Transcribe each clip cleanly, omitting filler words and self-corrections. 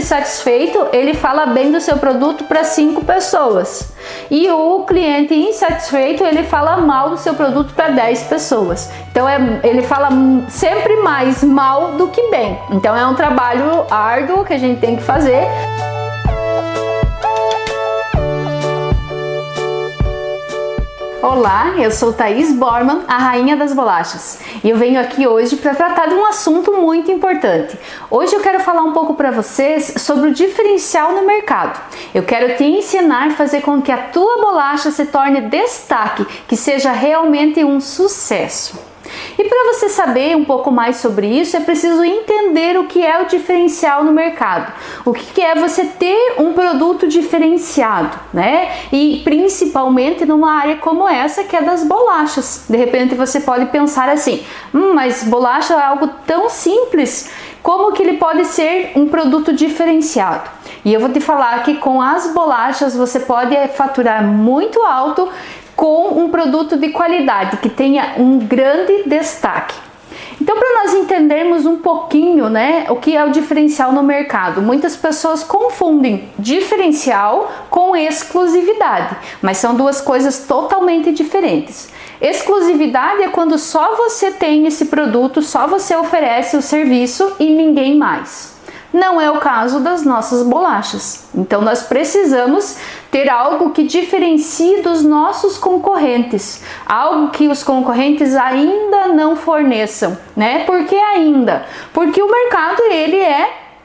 satisfeito, ele fala bem do seu produto para 5 pessoas. E o cliente insatisfeito, ele fala mal do seu produto para 10 pessoas. Então ele fala sempre mais mal do que bem. Então é um trabalho árduo que a gente tem que fazer. Olá, eu sou Thaís Borman, a rainha das bolachas, e eu venho aqui hoje para tratar de um assunto muito importante. Hoje eu quero falar um pouco para vocês sobre o diferencial no mercado. Eu quero te ensinar a fazer com que a tua bolacha se torne destaque, que seja realmente um sucesso. E para você saber um pouco mais sobre isso, é preciso entender o que é o diferencial no mercado. O que é você ter um produto diferenciado, né? E principalmente numa área como essa, que é das bolachas. De repente você pode pensar assim, mas bolacha é algo tão simples, como que ele pode ser um produto diferenciado? E eu vou te falar que com as bolachas você pode faturar muito alto, com um produto de qualidade, que tenha um grande destaque. Então, para nós entendermos um pouquinho, né, o que é o diferencial no mercado, muitas pessoas confundem diferencial com exclusividade, mas são duas coisas totalmente diferentes. Exclusividade é quando só você tem esse produto, só você oferece o serviço e ninguém mais. Não é o caso das nossas bolachas. Então nós precisamos ter algo que diferencie dos nossos concorrentes, algo que os concorrentes ainda não forneçam, né? Por que ainda? Porque o mercado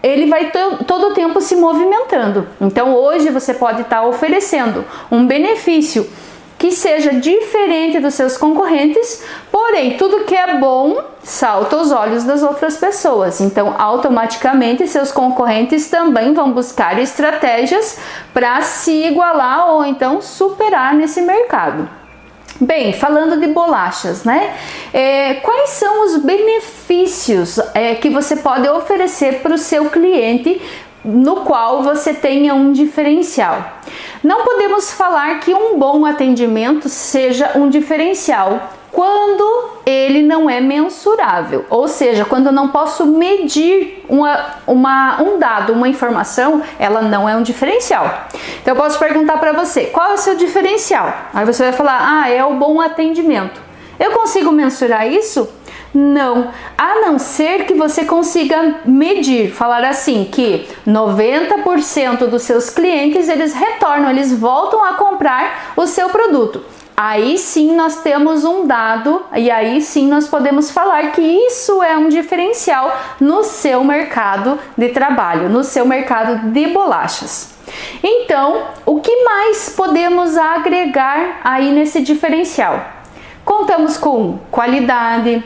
ele vai todo o tempo se movimentando. Então hoje você pode estar oferecendo um benefício que seja diferente dos seus concorrentes, porém tudo que é bom salta aos olhos das outras pessoas. Então automaticamente seus concorrentes também vão buscar estratégias para se igualar ou então superar nesse mercado. Bem, falando de bolachas, né? Quais são os benefícios que você pode oferecer para o seu cliente no qual você tenha um diferencial? Não podemos falar que um bom atendimento seja um diferencial quando ele não é mensurável, ou seja, quando eu não posso medir um dado, uma informação, ela não é um diferencial. Então eu posso perguntar para você, qual é o seu diferencial? Aí você vai falar, é o bom atendimento. Eu consigo mensurar isso? Não, a não ser que você consiga medir, falar assim que 90% dos seus clientes eles retornam, eles voltam a comprar o seu produto. Aí sim nós temos um dado e aí sim nós podemos falar que isso é um diferencial no seu mercado de trabalho, no seu mercado de bolachas. Então, o que mais podemos agregar aí nesse diferencial? Contamos com qualidade,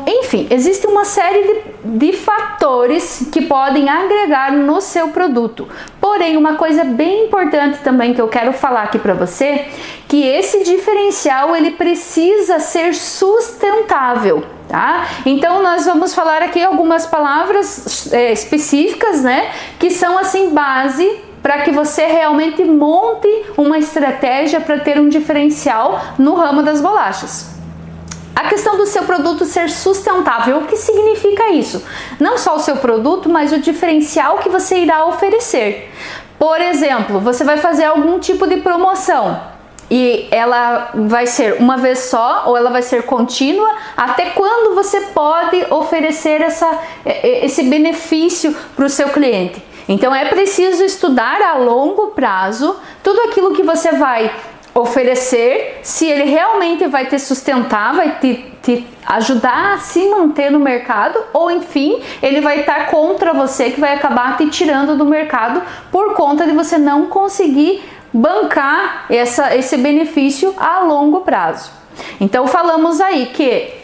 enfim, existe uma série de fatores que podem agregar no seu produto. Porém, uma coisa bem importante também que eu quero falar aqui para você, que esse diferencial ele precisa ser sustentável, tá? Então nós vamos falar aqui algumas palavras específicas, né, que são assim base para que você realmente monte uma estratégia para ter um diferencial no ramo das bolachas. A questão do seu produto ser sustentável, o que significa isso? Não só o seu produto, mas o diferencial que você irá oferecer. Por exemplo, você vai fazer algum tipo de promoção e ela vai ser uma vez só ou ela vai ser contínua. Até quando você pode oferecer esse benefício para o seu cliente? Então é preciso estudar a longo prazo tudo aquilo que você vai oferecer, se ele realmente vai te sustentar, vai te ajudar a se manter no mercado, ou enfim, ele vai estar contra você, que vai acabar te tirando do mercado por conta de você não conseguir bancar esse benefício a longo prazo. Então falamos aí que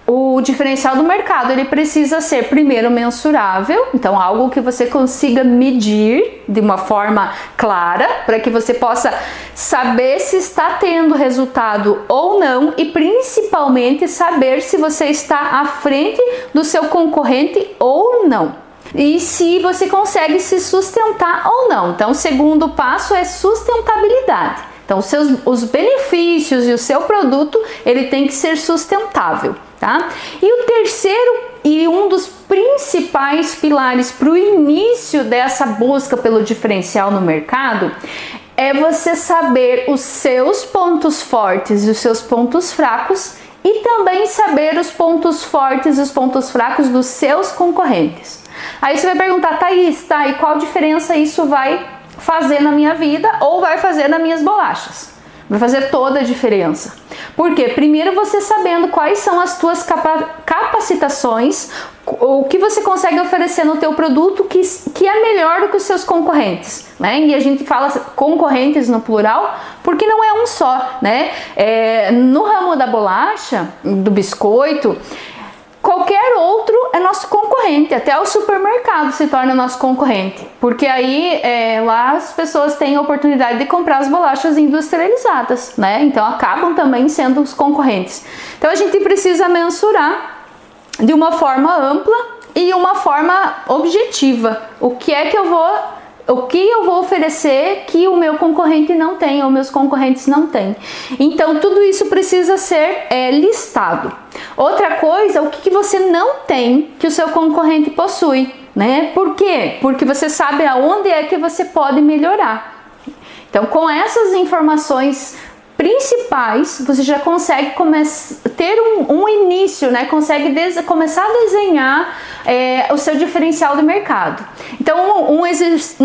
o diferencial do mercado ele precisa ser primeiro mensurável, então algo que você consiga medir de uma forma clara para que você possa saber se está tendo resultado ou não e principalmente saber se você está à frente do seu concorrente ou não. E se você consegue se sustentar ou não. Então o segundo passo é sustentabilidade. Então os benefícios e o seu produto ele tem que ser sustentável. Tá? E o terceiro e um dos principais pilares para o início dessa busca pelo diferencial no mercado é você saber os seus pontos fortes e os seus pontos fracos e também saber os pontos fortes e os pontos fracos dos seus concorrentes. Aí você vai perguntar, Thaís, tá, e qual diferença isso vai fazer na minha vida ou vai fazer nas minhas bolachas? Vai fazer toda a diferença. Por quê? Primeiro você sabendo quais são as tuas capacitações, o que você consegue oferecer no teu produto que é melhor do que os seus concorrentes, né? E a gente fala concorrentes no plural porque não é um só, né? No ramo da bolacha, do biscoito, qualquer outro é nosso concorrente, até o supermercado se torna nosso concorrente, porque aí lá as pessoas têm a oportunidade de comprar as bolachas industrializadas, né? Então acabam também sendo os concorrentes. Então a gente precisa mensurar de uma forma ampla e uma forma objetiva o que eu vou oferecer que o meu concorrente não tem ou meus concorrentes não têm. Então tudo isso precisa ser listado. Outra coisa, o que você não tem que o seu concorrente possui, né? Por quê? Porque você sabe aonde é que você pode melhorar. Então com essas informações principais, você já consegue ter um início, né? Consegue começar a desenhar o seu diferencial do mercado. Então, um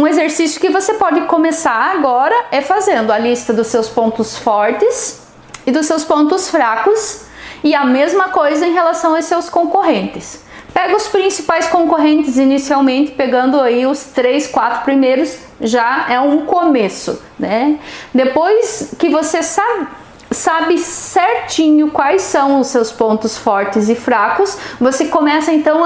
exercício que você pode começar agora é fazendo a lista dos seus pontos fortes e dos seus pontos fracos e a mesma coisa em relação aos seus concorrentes. Pega os principais concorrentes inicialmente, pegando aí os 3, 4 primeiros, já é um começo, né? Depois que você sabe certinho quais são os seus pontos fortes e fracos, você começa então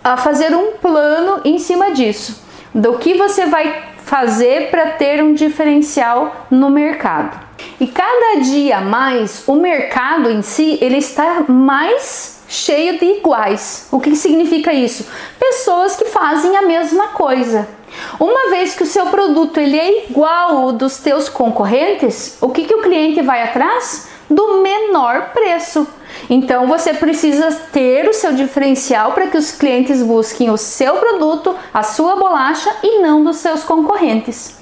a fazer um plano em cima disso, do que você vai fazer para ter um diferencial no mercado. E cada dia mais o mercado em si, ele está mais cheio de iguais. O que significa isso? Pessoas que fazem a mesma coisa. Uma vez que o seu produto ele é igual ao dos teus concorrentes, o que o cliente vai atrás? Do menor preço. Então você precisa ter o seu diferencial para que os clientes busquem o seu produto, a sua bolacha e não dos seus concorrentes.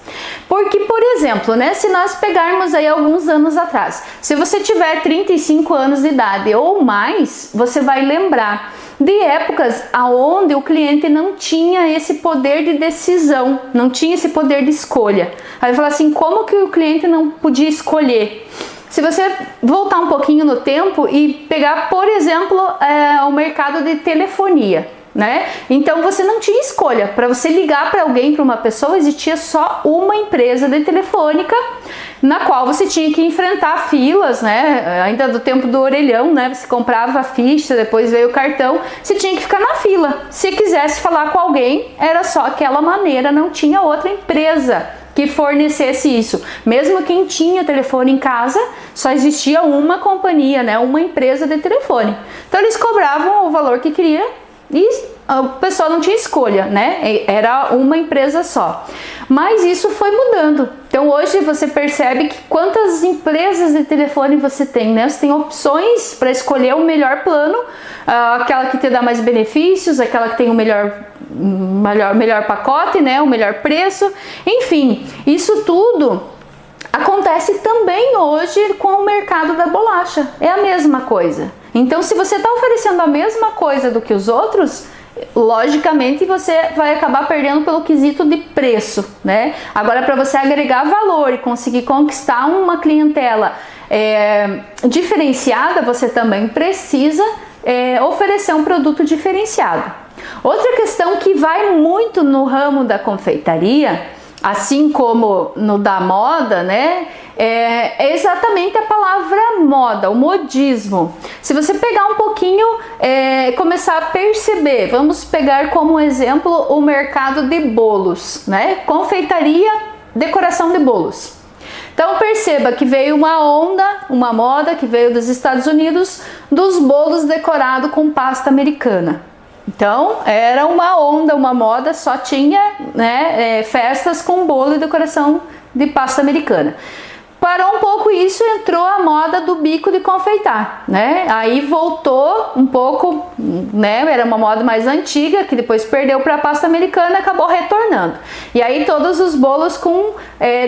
Porque, por exemplo, né, se nós pegarmos aí alguns anos atrás, se você tiver 35 anos de idade ou mais, você vai lembrar de épocas onde o cliente não tinha esse poder de decisão, não tinha esse poder de escolha. Aí eu falo assim, como que o cliente não podia escolher? Se você voltar um pouquinho no tempo e pegar, por exemplo, o mercado de telefonia, né? Então você não tinha escolha. Para você ligar para alguém, para uma pessoa, existia só uma empresa de telefônica na qual você tinha que enfrentar filas, né? Ainda do tempo do orelhão, né? Você comprava a ficha, depois veio o cartão, você tinha que ficar na fila. Se quisesse falar com alguém, era só aquela maneira, não tinha outra empresa que fornecesse isso. Mesmo quem tinha telefone em casa, só existia uma companhia, né? Uma empresa de telefone. Então eles cobravam o valor que queria e o pessoal não tinha escolha, né? Era uma empresa só. Mas isso foi mudando. Então hoje você percebe que quantas empresas de telefone você tem, né? Você tem opções para escolher o melhor plano, aquela que te dá mais benefícios, aquela que tem o melhor pacote, né? O melhor preço. Enfim, isso tudo acontece também hoje com o mercado da bolacha. É a mesma coisa. Então, se você está oferecendo a mesma coisa do que os outros, logicamente você vai acabar perdendo pelo quesito de preço, né? Agora, para você agregar valor e conseguir conquistar uma clientela diferenciada, você também precisa oferecer um produto diferenciado. Outra questão que vai muito no ramo da confeitaria, assim como no da moda, né? É exatamente a palavra moda, o modismo. Se você pegar um pouquinho, começar a perceber, vamos pegar como exemplo o mercado de bolos, né? Confeitaria, decoração de bolos. Então perceba que veio uma moda que veio dos Estados Unidos dos bolos decorados com pasta americana. Então era uma moda, só tinha, né, festas com bolo e decoração de pasta americana. parou um pouco isso, entrou a moda do bico de confeitar, né? Aí voltou um pouco, né? Era uma moda mais antiga, que depois perdeu para a pasta americana e acabou retornando. E aí todos os bolos com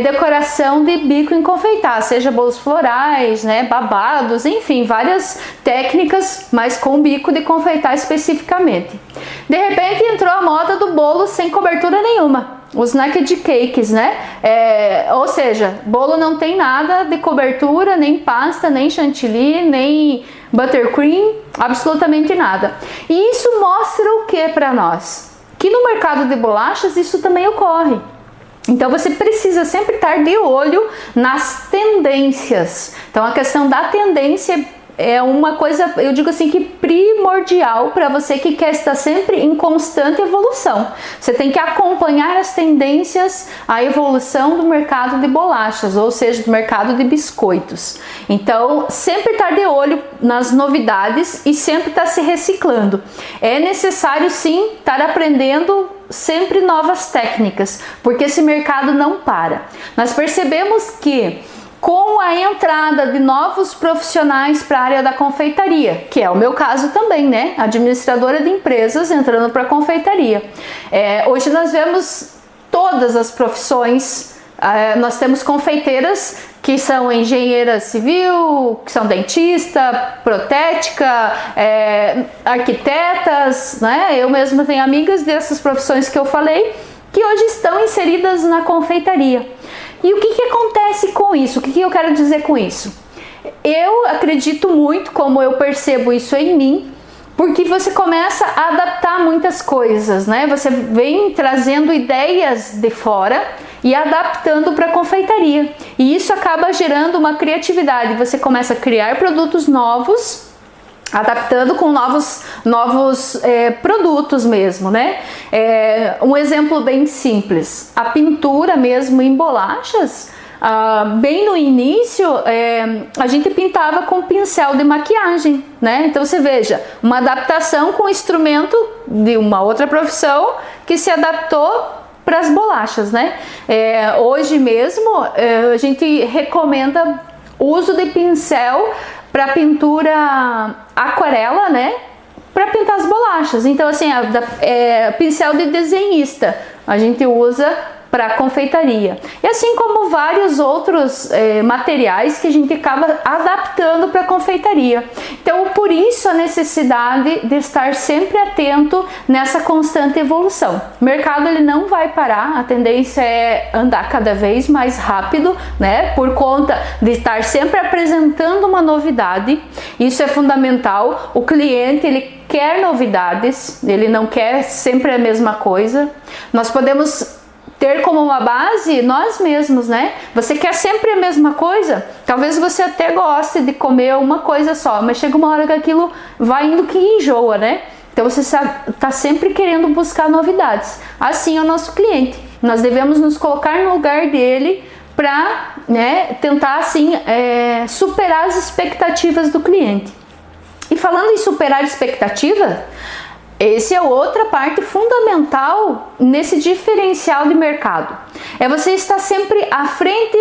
decoração de bico em confeitar, seja bolos florais, né? Babados, enfim, várias técnicas, mas com bico de confeitar especificamente. De repente entrou a moda do bolo sem cobertura nenhuma. Os naked cakes, né? Ou seja, bolo não tem nada de cobertura, nem pasta, nem chantilly, nem buttercream, absolutamente nada. E isso mostra o que para nós? Que no mercado de bolachas isso também ocorre. Então você precisa sempre estar de olho nas tendências. Então a questão da tendência é uma coisa, eu digo assim, que primordial para você que quer estar sempre em constante evolução. Você tem que acompanhar as tendências, a evolução do mercado de bolachas, ou seja, do mercado de biscoitos. Então, sempre estar de olho nas novidades e sempre estar se reciclando. É necessário sim estar aprendendo sempre novas técnicas, porque esse mercado não para. Nós percebemos que com a entrada de novos profissionais para a área da confeitaria, que é o meu caso também, né? Administradora de empresas entrando para a confeitaria. Hoje nós vemos todas as profissões, nós temos confeiteiras que são engenheira civil, que são dentista, protética, arquitetas, né? Eu mesma tenho amigas dessas profissões que eu falei, que hoje estão inseridas na confeitaria. E o que acontece com isso? O que eu quero dizer com isso? Eu acredito muito, como eu percebo isso em mim, porque você começa a adaptar muitas coisas, né? Você vem trazendo ideias de fora e adaptando para a confeitaria. E isso acaba gerando uma criatividade. Você começa a criar produtos novos, adaptando com novos produtos mesmo, né? Um exemplo bem simples, a pintura mesmo em bolachas, bem no início a gente pintava com pincel de maquiagem, né? Então você veja, uma adaptação com instrumento de uma outra profissão que se adaptou para as bolachas, né? Hoje mesmo a gente recomenda o uso de pincel para pintura aquarela, né? Para pintar as bolachas. Então, assim, pincel de desenhista a gente usa para confeitaria. E assim como vários outros materiais que a gente acaba adaptando para confeitaria. Então, por isso a necessidade de estar sempre atento nessa constante evolução. O mercado ele não vai parar, a tendência é andar cada vez mais rápido, né? Por conta de estar sempre apresentando uma novidade. Isso é fundamental. O cliente ele quer novidades, ele não quer sempre a mesma coisa. Nós podemos ter como uma base nós mesmos, né? Você quer sempre a mesma coisa? Talvez você até goste de comer uma coisa só, mas chega uma hora que aquilo vai indo que enjoa, né? Então você está sempre querendo buscar novidades. Assim é o nosso cliente. Nós devemos nos colocar no lugar dele para, né, tentar assim superar as expectativas do cliente. E falando em superar expectativa, essa é outra parte fundamental nesse diferencial de mercado. É você estar sempre à frente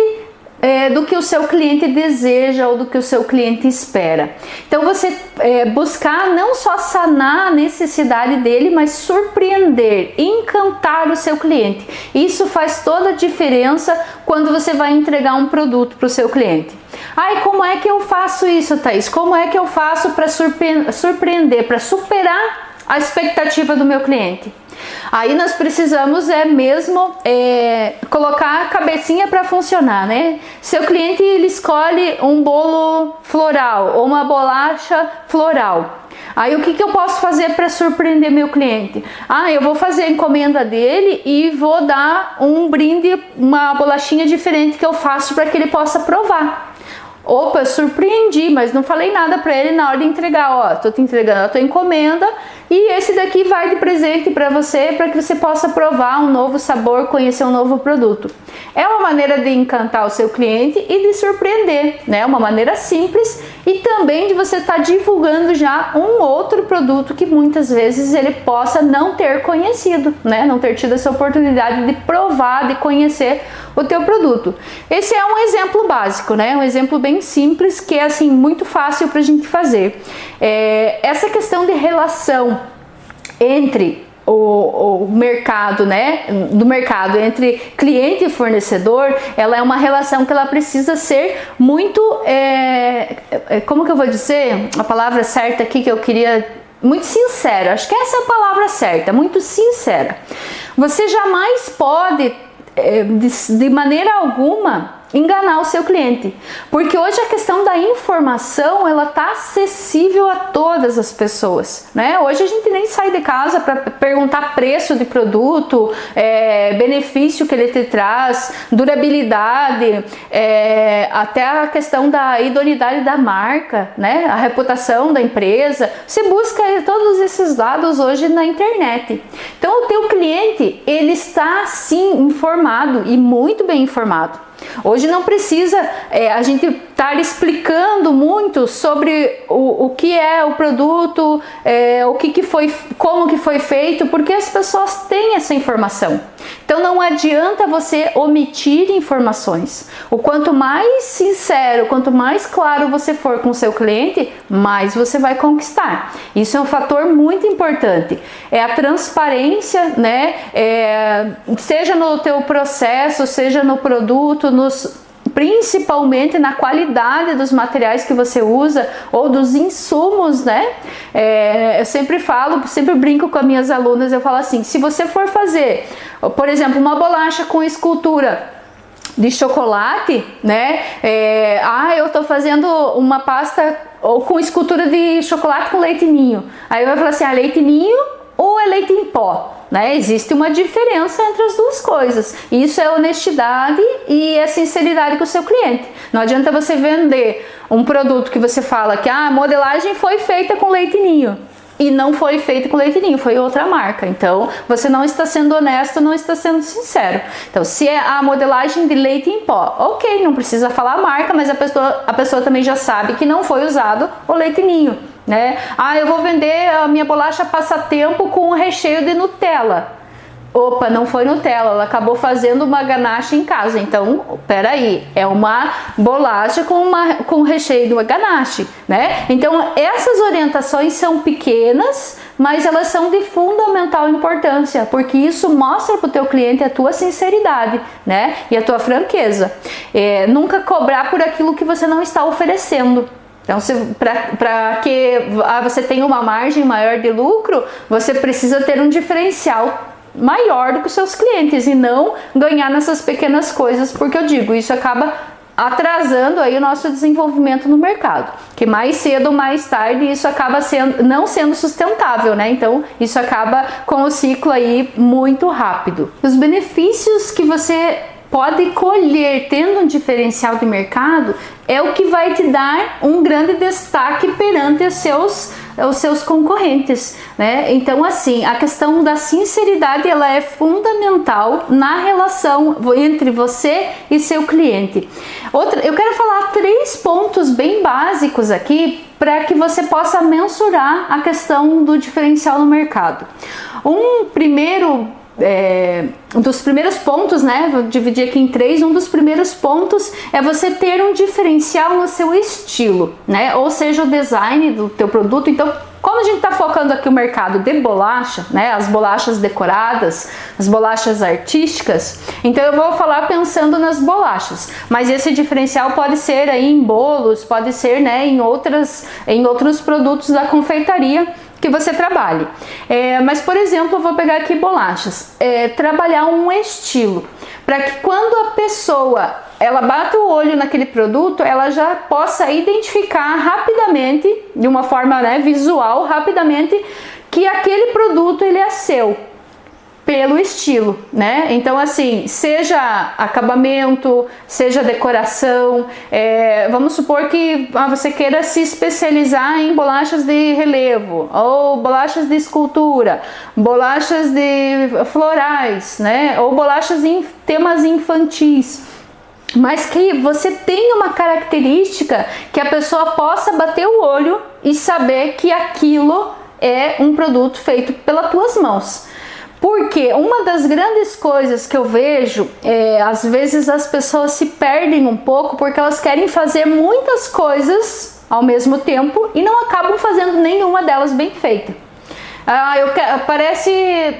do que o seu cliente deseja ou do que o seu cliente espera. Então você buscar não só sanar a necessidade dele, mas surpreender, encantar o seu cliente. Isso faz toda a diferença quando você vai entregar um produto para o seu cliente. Ai, como é que eu faço isso, Thaís? Como é que eu faço para surpreender, para superar a expectativa do meu cliente? Aí nós precisamos mesmo colocar a cabecinha para funcionar, né? Seu cliente ele escolhe um bolo floral ou uma bolacha floral. Aí o que eu posso fazer para surpreender meu cliente? Eu vou fazer a encomenda dele e vou dar um brinde, uma bolachinha diferente que eu faço para que ele possa provar. Opa, surpreendi, mas não falei nada para ele na hora de entregar. Ó, tô te entregando a tua encomenda e esse daqui vai de presente para que você possa provar um novo sabor, conhecer um novo produto. É uma maneira de encantar o seu cliente e de surpreender, né? Uma maneira simples e também de você estar divulgando já um outro produto que muitas vezes ele possa não ter conhecido, né? Não ter tido essa oportunidade de provar, de conhecer o teu produto. Esse é um exemplo básico, né? Um exemplo bem simples que é assim muito fácil para a gente fazer. Essa questão de relação entre o mercado, né, do mercado entre cliente e fornecedor, ela é uma relação que ela precisa ser muito, como que eu vou dizer, a palavra certa aqui que eu queria, muito sincera, acho que essa é a palavra certa, muito sincera. Você jamais pode, de maneira alguma, enganar o seu cliente, porque hoje a questão da informação ela está acessível a todas as pessoas, né? Hoje a gente nem sai de casa para perguntar preço de produto, benefício que ele te traz, durabilidade, até a questão da idoneidade da marca, né? A reputação da empresa. Você busca todos esses dados hoje na internet. Então o teu cliente ele está sim informado e muito bem informado. Hoje não precisa a gente estar explicando muito sobre o que é o produto, como que foi feito, porque as pessoas têm essa informação. Então não adianta você omitir informações. O quanto mais sincero, quanto mais claro você for com o seu cliente, mais você vai conquistar. Isso é um fator muito importante. É a transparência, né? Seja no teu processo, seja no produto, principalmente na qualidade dos materiais que você usa ou dos insumos, né? Eu sempre falo, sempre brinco com as minhas alunas, eu falo assim, se você for fazer, por exemplo, uma bolacha com escultura de chocolate, né? Eu tô fazendo uma pasta ou com escultura de chocolate com leite ninho. Aí vai falar assim, leite ninho ou é leite em pó? Né? Existe uma diferença entre as duas coisas. Isso é honestidade e é sinceridade com o seu cliente. Não adianta você vender um produto que você fala que a modelagem foi feita com leite ninho e não foi feita com leite ninho, foi outra marca. Então você não está sendo honesto, não está sendo sincero. Então se é a modelagem de leite em pó, ok, não precisa falar a marca, mas a pessoa também já sabe que não foi usado o leite ninho. Né? Eu vou vender a minha bolacha passatempo com um recheio de Nutella. Opa, não foi Nutella, ela acabou fazendo uma ganache em casa. Então, peraí, é uma bolacha com recheio de uma ganache, né? Então, essas orientações são pequenas, mas elas são de fundamental importância, porque isso mostra para o teu cliente a tua sinceridade, né? E a tua franqueza. Nunca cobrar por aquilo que você não está oferecendo. Então, para que você tenha uma margem maior de lucro, você precisa ter um diferencial maior do que os seus clientes e não ganhar nessas pequenas coisas, porque eu digo, isso acaba atrasando aí o nosso desenvolvimento no mercado, que mais cedo ou mais tarde isso acaba não sendo sustentável, né? Então isso acaba com o ciclo aí muito rápido. Os benefícios que você pode colher tendo um diferencial de mercado é o que vai te dar um grande destaque perante os seus concorrentes, né? Então, assim, a questão da sinceridade ela é fundamental na relação entre você e seu cliente. Eu quero falar 3 pontos bem básicos aqui para que você possa mensurar a questão do diferencial no mercado. Um dos primeiros pontos, né, vou dividir aqui em 3, um dos primeiros pontos é você ter um diferencial no seu estilo, né, ou seja, o design do teu produto. Então, como a gente está focando aqui o mercado de bolacha, né, as bolachas decoradas, as bolachas artísticas, então eu vou falar pensando nas bolachas, mas esse diferencial pode ser aí em bolos, pode ser, né, em outros produtos da confeitaria que você trabalhe. Mas, por exemplo, eu vou pegar aqui bolachas, trabalhar um estilo, para que quando a pessoa ela bata o olho naquele produto, ela já possa identificar rapidamente, de uma forma, né, visual, rapidamente, que aquele produto ele é seu. pelo estilo, né? Então, assim, seja acabamento, seja decoração, vamos supor que você queira se especializar em bolachas de relevo, ou bolachas de escultura, bolachas de florais, né? Ou bolachas em temas infantis, mas que você tenha uma característica que a pessoa possa bater o olho e saber que aquilo é um produto feito pelas tuas mãos. Porque uma das grandes coisas que eu vejo às vezes as pessoas se perdem um pouco porque elas querem fazer muitas coisas ao mesmo tempo e não acabam fazendo nenhuma delas bem feita. Parece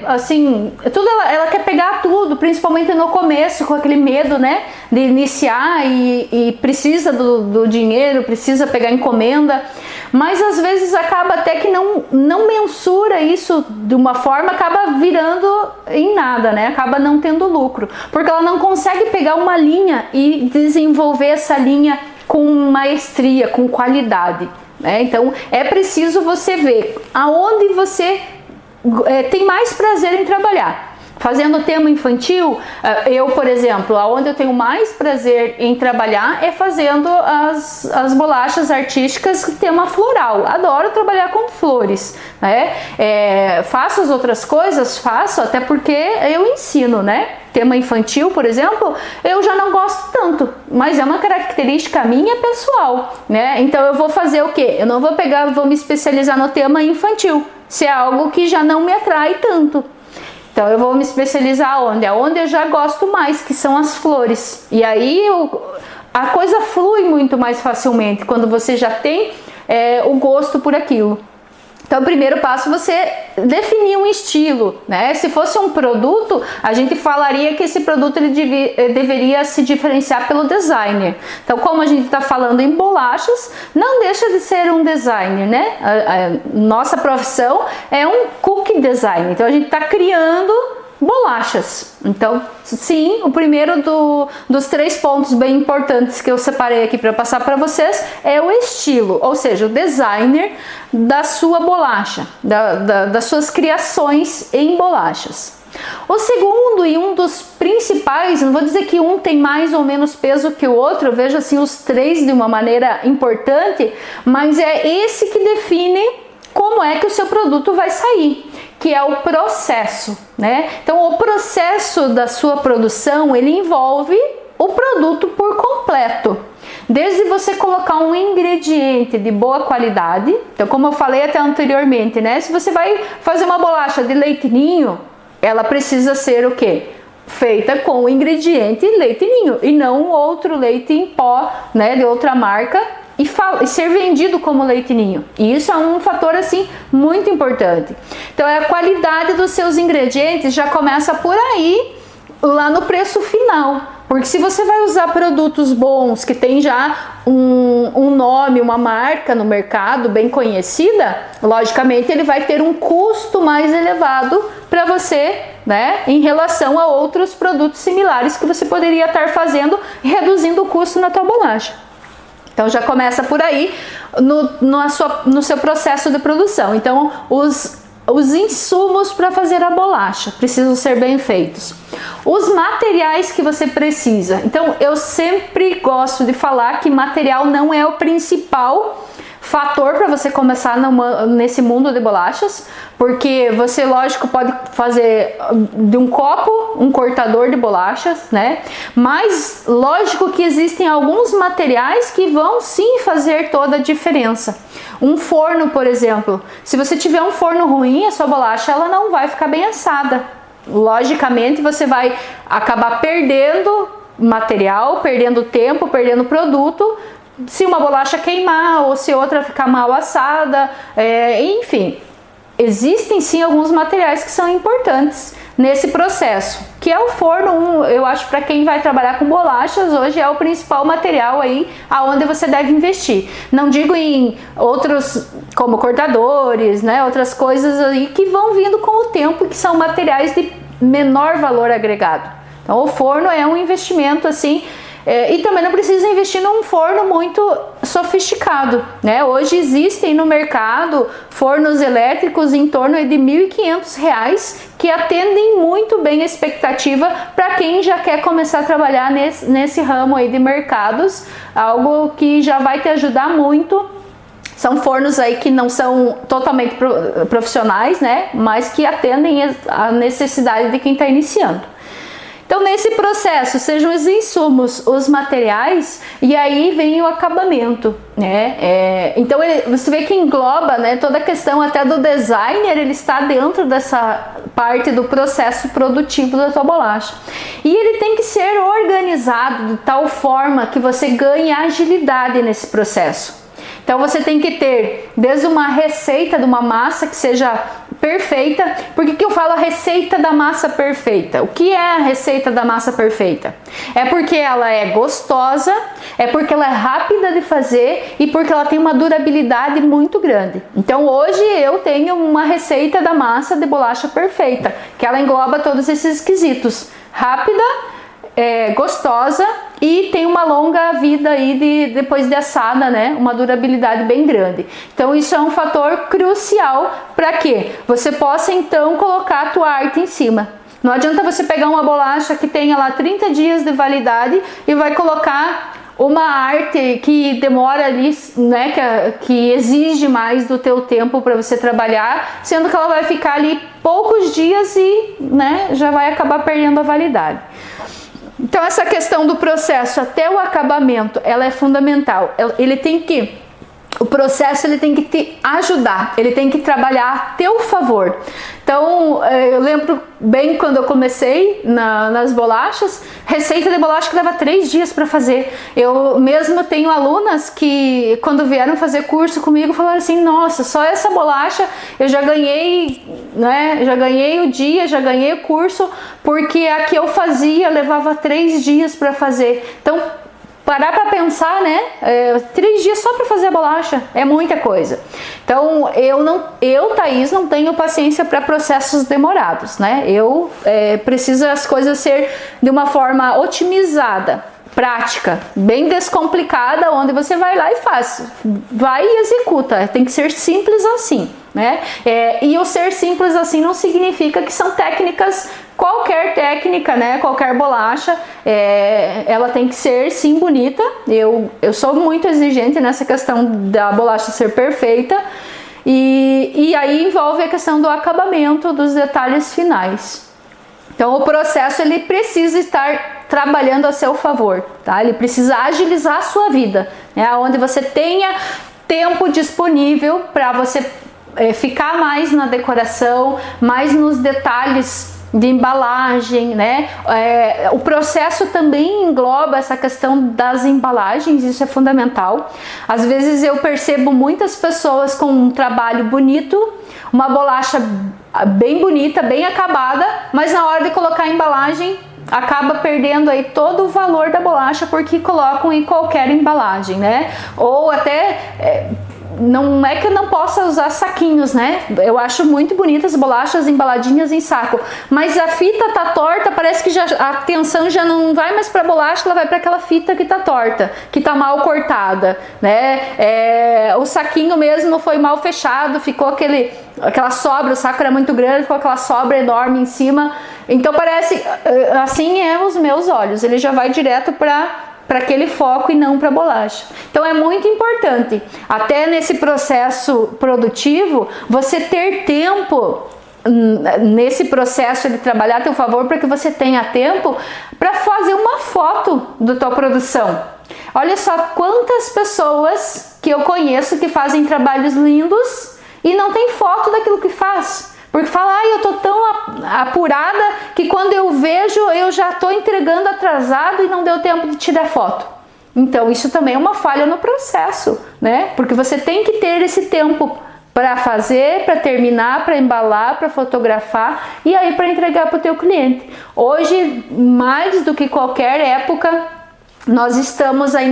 assim, tudo ela quer pegar tudo, principalmente no começo, com aquele medo, né, de iniciar e precisa do dinheiro, precisa pegar encomenda, mas às vezes acaba até que não mensura isso de uma forma, acaba virando em nada, né, acaba não tendo lucro, porque ela não consegue pegar uma linha e desenvolver essa linha com maestria, com qualidade. Então é preciso você ver aonde você tem mais prazer em trabalhar. Fazendo tema infantil, eu, por exemplo, aonde eu tenho mais prazer em trabalhar é fazendo as bolachas artísticas tema floral. Adoro trabalhar com flores, né? Faço as outras coisas, faço até porque eu ensino, né? Tema infantil, por exemplo, eu já não gosto tanto, mas é uma característica minha pessoal, né? Então eu vou fazer o quê? Eu não vou vou me especializar no tema infantil, se é algo que já não me atrai tanto. Então eu vou me especializar onde? Aonde eu já gosto mais, que são as flores. E aí a coisa flui muito mais facilmente quando você já tem o gosto por aquilo. Então, o primeiro passo é você definir um estilo, né? Se fosse um produto, a gente falaria que esse produto ele deveria se diferenciar pelo designer. Então, como a gente está falando em bolachas, não deixa de ser um designer, né? Nossa profissão é um cookie design. Então, a gente está criando bolachas. Então, sim, o primeiro dos 3 pontos bem importantes que eu separei aqui para passar para vocês é o estilo, ou seja, o designer da sua bolacha, das suas criações em bolachas. O segundo e um dos principais, não vou dizer que um tem mais ou menos peso que o outro, eu vejo assim os 3 de uma maneira importante, mas é esse que define como é que o seu produto vai sair, que é o processo, né? Então, o processo da sua produção, ele envolve o produto por completo. Desde você colocar um ingrediente de boa qualidade, então como eu falei até anteriormente, né? Se você vai fazer uma bolacha de leite ninho, ela precisa ser o quê? Feita com o ingrediente leite ninho e não outro leite em pó, né, de outra marca, e ser vendido como leite ninho. E isso é um fator assim muito importante. Então a qualidade dos seus ingredientes já começa por aí, lá no preço final. Porque se você vai usar produtos bons, que tem já um nome, uma marca no mercado bem conhecida, logicamente ele vai ter um custo mais elevado para você, né, em relação a outros produtos similares que você poderia estar fazendo, reduzindo o custo na tua bolacha. Então já começa por aí no seu processo de produção. Então os insumos para fazer a bolacha precisam ser bem feitos. Os materiais que você precisa. Então eu sempre gosto de falar que material não é o principal fator para você começar nesse mundo de bolachas, porque você, lógico, pode fazer de um copo um cortador de bolachas, né? Mas lógico que existem alguns materiais que vão sim fazer toda a diferença. Um forno, por exemplo, se você tiver um forno ruim, a sua bolacha ela não vai ficar bem assada. Logicamente você vai acabar perdendo material, perdendo tempo, perdendo produto, se uma bolacha queimar ou se outra ficar mal assada, enfim, existem sim alguns materiais que são importantes nesse processo, que é o forno. Eu acho para quem vai trabalhar com bolachas hoje é o principal material aí aonde você deve investir. Não digo em outros como cortadores, né, outras coisas aí que vão vindo com o tempo, que são materiais de menor valor agregado. Então o forno é um investimento assim E também não precisa investir num forno muito sofisticado, né? Hoje existem no mercado fornos elétricos em torno de R$ 1.500 que atendem muito bem a expectativa para quem já quer começar a trabalhar nesse ramo aí de mercados, algo que já vai te ajudar muito. São fornos aí que não são totalmente profissionais, né? Mas que atendem a necessidade de quem está iniciando. Então, nesse processo, sejam os insumos, os materiais, e aí vem o acabamento, né? Então, você vê que engloba, né, toda a questão até do designer, ele está dentro dessa parte do processo produtivo da tua bolacha. E ele tem que ser organizado de tal forma que você ganhe agilidade nesse processo. Então você tem que ter desde uma receita de uma massa que seja perfeita. Por que eu falo a receita da massa perfeita? O que é a receita da massa perfeita? É porque ela é gostosa, é porque ela é rápida de fazer e porque ela tem uma durabilidade muito grande. Então hoje eu tenho uma receita da massa de bolacha perfeita, que ela engloba todos esses quesitos: rápida, gostosa e tem uma longa vida aí depois de assada, né? Uma durabilidade bem grande. Então isso é um fator crucial para que você possa então colocar a tua arte em cima. Não adianta você pegar uma bolacha que tenha lá 30 dias de validade e vai colocar uma arte que demora ali, né, que exige mais do teu tempo para você trabalhar, sendo que ela vai ficar ali poucos dias e, né, já vai acabar perdendo a validade. Então essa questão do processo até o acabamento, ela é fundamental. O processo ele tem que te ajudar, ele tem que trabalhar a teu favor. Então eu lembro bem quando eu comecei nas bolachas, receita de bolacha que leva 3 dias para fazer. Eu mesmo tenho alunas que quando vieram fazer curso comigo falaram assim: nossa, só essa bolacha eu já ganhei, né? Já ganhei o dia, já ganhei o curso, porque a que eu fazia levava 3 dias para fazer. Então parar para pensar, né? 3 dias só para fazer a bolacha é muita coisa. Então eu, Thaís, não tenho paciência para processos demorados, né? Eu preciso as coisas ser de uma forma otimizada, prática, bem descomplicada, onde você vai lá e faz, vai e executa. Tem que ser simples assim, né? E o ser simples assim não significa que são técnicas. Qualquer técnica, né, qualquer bolacha, ela tem que ser sim bonita. Eu sou muito exigente nessa questão da bolacha ser perfeita. E aí envolve a questão do acabamento, dos detalhes finais. Então o processo ele precisa estar trabalhando a seu favor, tá? Ele precisa agilizar a sua vida, né? Onde você tenha tempo disponível para você ficar mais na decoração, mais nos detalhes de embalagem, né? O processo também engloba essa questão das embalagens, isso é fundamental. Às vezes eu percebo muitas pessoas com um trabalho bonito, uma bolacha bem bonita, bem acabada, mas na hora de colocar a embalagem acaba perdendo aí todo o valor da bolacha porque colocam em qualquer embalagem, né? Ou até não é que eu não possa usar saquinhos, né? Eu acho muito bonitas as bolachas embaladinhas em saco, mas a fita tá torta, parece que a atenção já não vai mais para a bolacha, ela vai para aquela fita que tá torta, que tá mal cortada, né? O saquinho mesmo foi mal fechado, ficou aquela sobra, o saco era muito grande, ficou aquela sobra enorme em cima. Então parece, assim os meus olhos, ele já vai direto para aquele foco e não para a bolacha. Então é muito importante, até nesse processo produtivo, você ter tempo nesse processo de trabalhar a teu favor, para que você tenha tempo para fazer uma foto da tua produção. Olha só quantas pessoas que eu conheço que fazem trabalhos lindos e não tem foto daquilo que faz. Porque fala, eu tô tão apurada que quando eu vejo eu já tô entregando atrasado e não deu tempo de tirar foto. Então isso também é uma falha no processo, né? Porque você tem que ter esse tempo para fazer, para terminar, para embalar, para fotografar e aí para entregar para o teu cliente. Hoje, mais do que qualquer época, nós estamos aí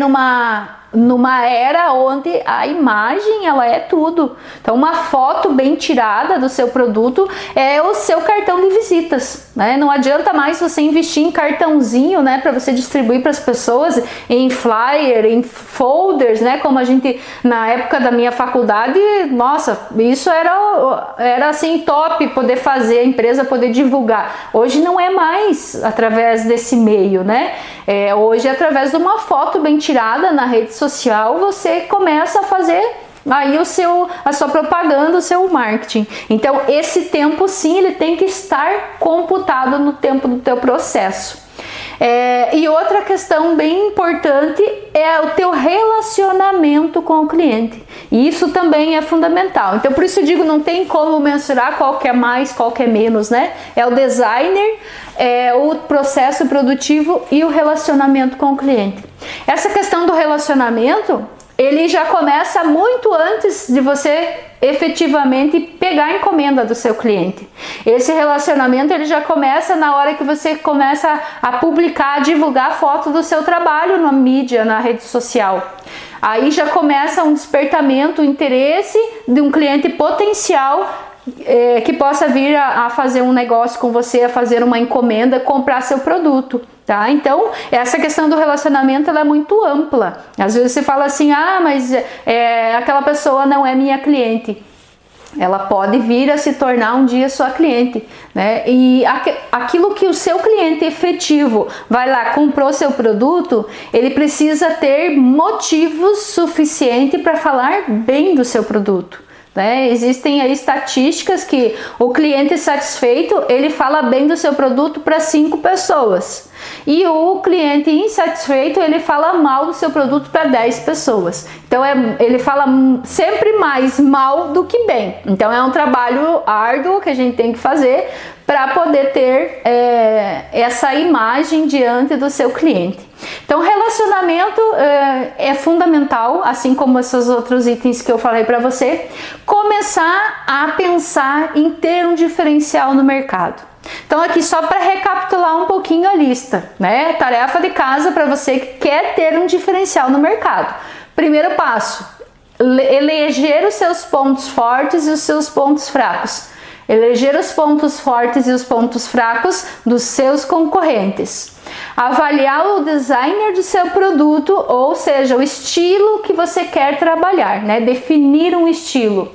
numa era onde a imagem ela é tudo. Então uma foto bem tirada do seu produto é o seu cartão de visitas, né? Não adianta mais você investir em cartãozinho, né, para você distribuir para as pessoas, em flyer, em folders, né, como a gente na época da minha faculdade, nossa, isso era assim top poder fazer, a empresa poder divulgar. Hoje não é mais através desse meio, né? Hoje através de uma foto bem tirada na rede social você começa a fazer aí a sua propaganda, o seu marketing. Então esse tempo sim, ele tem que estar computado no tempo do teu processo. E outra questão bem importante é o teu relacionamento com o cliente. E isso também é fundamental. Então por isso eu digo, não tem como mensurar qual que é mais, qual que é menos, né? É o designer, o processo produtivo e o relacionamento com o cliente. Essa questão do relacionamento, ele já começa muito antes de você efetivamente pegar a encomenda do seu cliente. Esse relacionamento ele já começa na hora que você começa a publicar, a divulgar foto do seu trabalho na mídia, na rede social. Aí já começa um despertamento, um interesse de um cliente potencial que possa vir a fazer um negócio com você, a fazer uma encomenda, comprar seu produto. Tá? Então, essa questão do relacionamento ela é muito ampla. Às vezes você fala assim, mas aquela pessoa não é minha cliente. Ela pode vir a se tornar um dia sua cliente, né? E aquilo que o seu cliente efetivo vai lá, comprou seu produto, ele precisa ter motivos suficientes para falar bem do seu produto. Existem aí estatísticas que o cliente satisfeito, ele fala bem do seu produto para 5 pessoas. E o cliente insatisfeito, ele fala mal do seu produto para 10 pessoas. Então ele fala sempre mais mal do que bem. Então é um trabalho árduo que a gente tem que fazer para poder ter essa imagem diante do seu cliente. Então relacionamento é fundamental, assim como esses outros itens que eu falei para você. Começar a pensar em ter um diferencial no mercado. Então aqui só para recapitular um pouquinho a lista, né? Tarefa de casa para você que quer ter um diferencial no mercado. Primeiro passo, eleger os seus pontos fortes e os seus pontos fracos. Eleger os pontos fortes e os pontos fracos dos seus concorrentes. Avaliar o designer do seu produto, ou seja, o estilo que você quer trabalhar, né? Definir um estilo.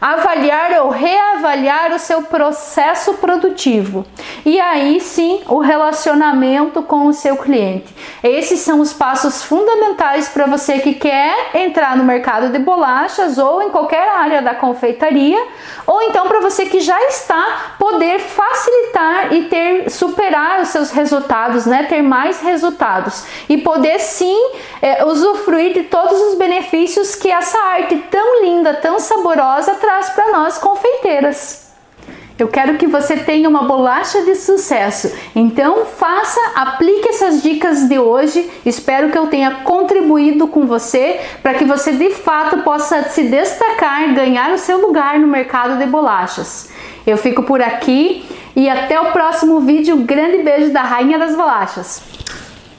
Avaliar ou reavaliar o seu processo produtivo. E aí sim, o relacionamento com o seu cliente. Esses são os passos fundamentais para você que quer entrar no mercado de bolachas ou em qualquer área da confeitaria, ou então para você que já está, poder facilitar e superar os seus resultados, né? Ter mais resultados e poder sim usufruir de todos os benefícios que essa arte tão linda, tão saborosa traz para nós confeiteiras. Eu quero que você tenha uma bolacha de sucesso. Então aplique essas dicas de hoje. Espero que eu tenha contribuído com você para que você de fato possa se destacar, ganhar o seu lugar no mercado de bolachas. Eu fico por aqui e até o próximo vídeo. Um grande beijo da Rainha das Bolachas.